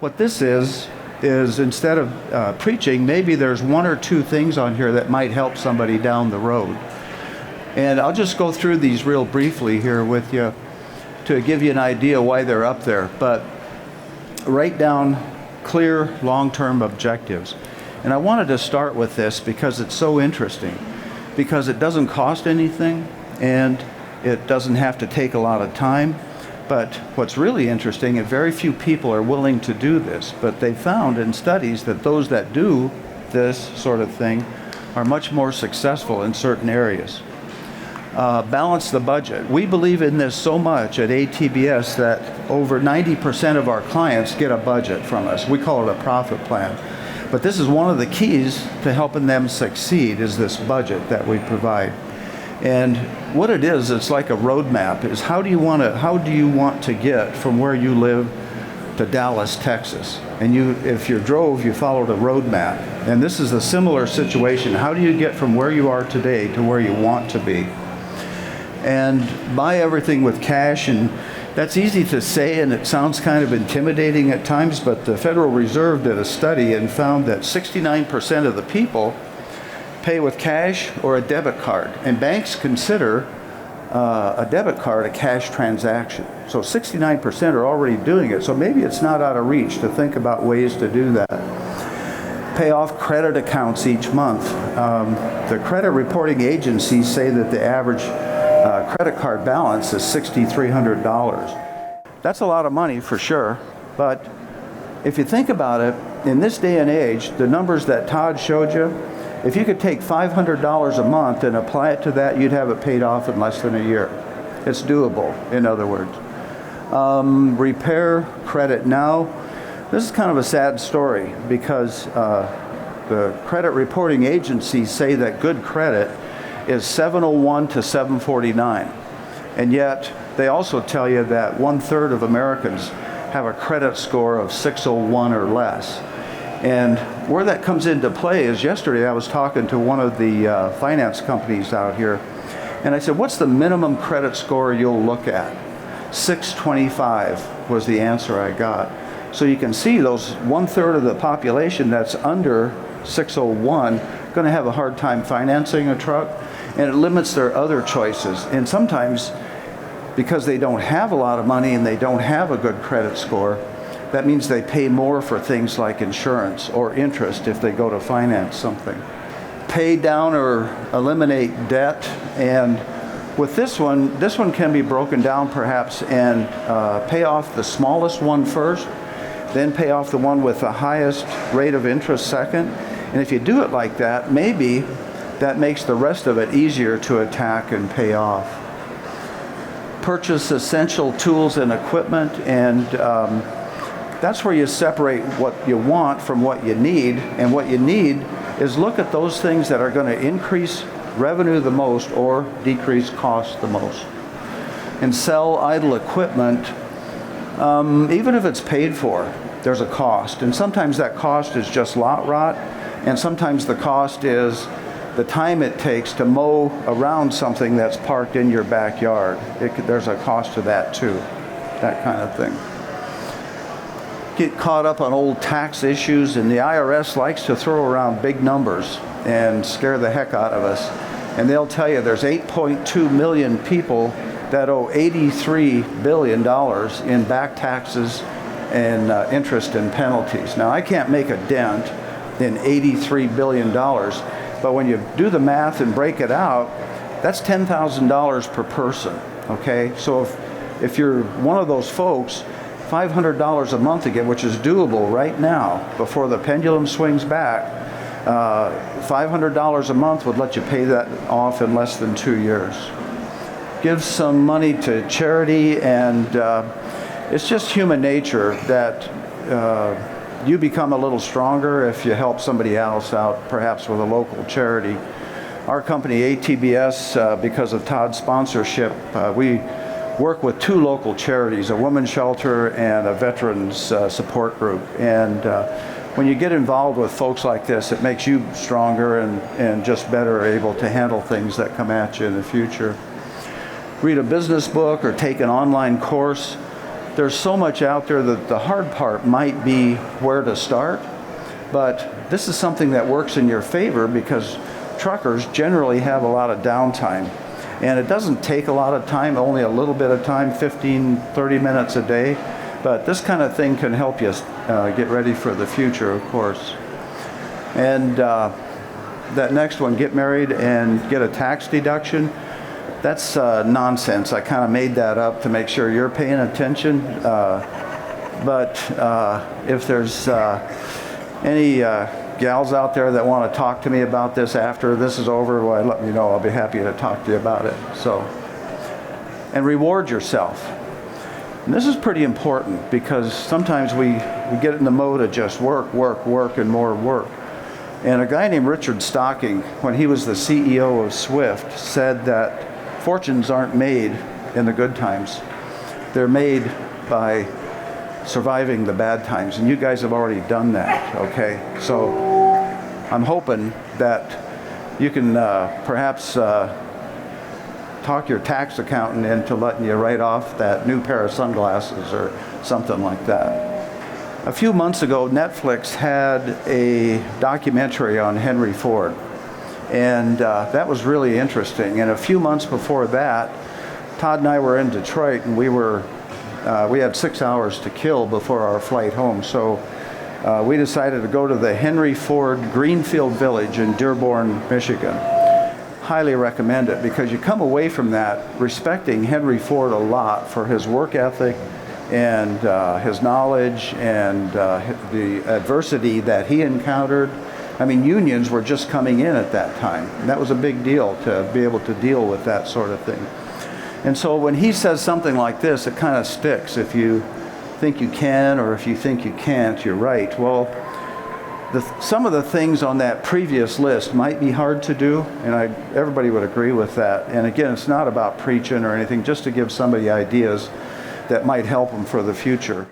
What this is instead of preaching, maybe there's one or two things on here that might help somebody down the road. And I'll just go through these real briefly here with you to give you an idea why they're up there. But write down clear long-term objectives. And I wanted to start with this because it's so interesting, because it doesn't cost anything and it doesn't have to take a lot of time. But what's really interesting, and very few people are willing to do this, but they found in studies that those that do this sort of thing are much more successful in certain areas. Balance the budget. We believe in this so much at ATBS that over 90% of our clients get a budget from us. We call it a profit plan. But this is one of the keys to helping them succeed, is this budget that we provide. And what it is, it's like a roadmap, is how do you want to get from where you live to Dallas, Texas? And if you drove, you followed a roadmap. And this is a similar situation. How do you get from where you are today to where you want to be? And buy everything with cash, and that's easy to say and it sounds kind of intimidating at times, but the Federal Reserve did a study and found that 69% of the people pay with cash or a debit card, and banks consider a debit card a cash transaction. So 69% are already doing it, so maybe it's not out of reach to think about ways to do that. Pay off credit accounts each month. The credit reporting agencies say that the average credit card balance is $6,300. That's a lot of money for sure, but if you think about it, in this day and age, the numbers that Todd showed you, if you could take $500 a month and apply it to that, you'd have it paid off in less than a year. It's doable, in other words. Repair credit now. This is kind of a sad story because the credit reporting agencies say that good credit is 701 to 749. And yet, they also tell you that 1/3 of Americans have a credit score of 601 or less. And where that comes into play is, yesterday I was talking to one of the finance companies out here, and I said, what's the minimum credit score you'll look at? 625 was the answer I got. So you can see those 1/3 of the population that's under 601 going to have a hard time financing a truck, and it limits their other choices. And sometimes, because they don't have a lot of money and they don't have a good credit score, that means they pay more for things like insurance or interest if they go to finance something. Pay down or eliminate debt. And with this one can be broken down perhaps and pay off the smallest one first, then pay off the one with the highest rate of interest second. And if you do it like that, maybe that makes the rest of it easier to attack and pay off. Purchase essential tools and equipment, and that's where you separate what you want from what you need. And what you need is look at those things that are going to increase revenue the most or decrease cost the most. And sell idle equipment, even if it's paid for, there's a cost. And sometimes that cost is just lot rot, and sometimes the cost is the time it takes to mow around something that's parked in your backyard. There's a cost to that too, that kind of thing. Get caught up on old tax issues, and the IRS likes to throw around big numbers and scare the heck out of us. And they'll tell you there's 8.2 million people that owe $83 billion in back taxes and interest and penalties. Now, I can't make a dent in $83 billion, but when you do the math and break it out, that's $10,000 per person, okay? So if you're one of those folks, $500 a month again, which is doable right now before the pendulum swings back, $500 a month would let you pay that off in less than 2 years. Give some money to charity, and it's just human nature that you become a little stronger if you help somebody else out, perhaps with a local charity. Our company, ATBS, because of Todd's sponsorship, we work with 2 local charities, a women's shelter and a veterans support group. And when you get involved with folks like this, it makes you stronger and just better able to handle things that come at you in the future. Read a business book or take an online course. there's so much out there that the hard part might be where to start. But this is something that works in your favor because truckers generally have a lot of downtime. And it doesn't take a lot of time, only a little bit of time, 15, 30 minutes a day. But this kind of thing can help you get ready for the future, of course. And that next one, get married and get a tax deduction, that's nonsense. I kind of made that up to make sure you're paying attention. But if there's any gals out there that want to talk to me about this after this is over, well, let me know. I'll be happy to talk to you about it. So, and reward yourself. And this is pretty important because sometimes we get in the mode of just work, work, work, and more work. And a guy named Richard Stocking, when he was the CEO of Swift, said that fortunes aren't made in the good times. They're made by surviving the bad times. And you guys have already done that, okay? So I'm hoping that you can perhaps talk your tax accountant into letting you write off that new pair of sunglasses or something like that. A few months ago, Netflix had a documentary on Henry Ford, and that was really interesting. And a few months before that, Todd and I were in Detroit, and we had 6 hours to kill before our flight home. So we decided to go to the Henry Ford Greenfield Village in Dearborn, Michigan. Highly recommend it because you come away from that respecting Henry Ford a lot for his work ethic and his knowledge and the adversity that he encountered. I mean, unions were just coming in at that time, and that was a big deal to be able to deal with that sort of thing. And so when he says something like this, it kind of sticks. If you think you can or if you think you can't, you're right. Well, some of the things on that previous list might be hard to do, and everybody would agree with that. And again, it's not about preaching or anything, just to give somebody ideas that might help them for the future.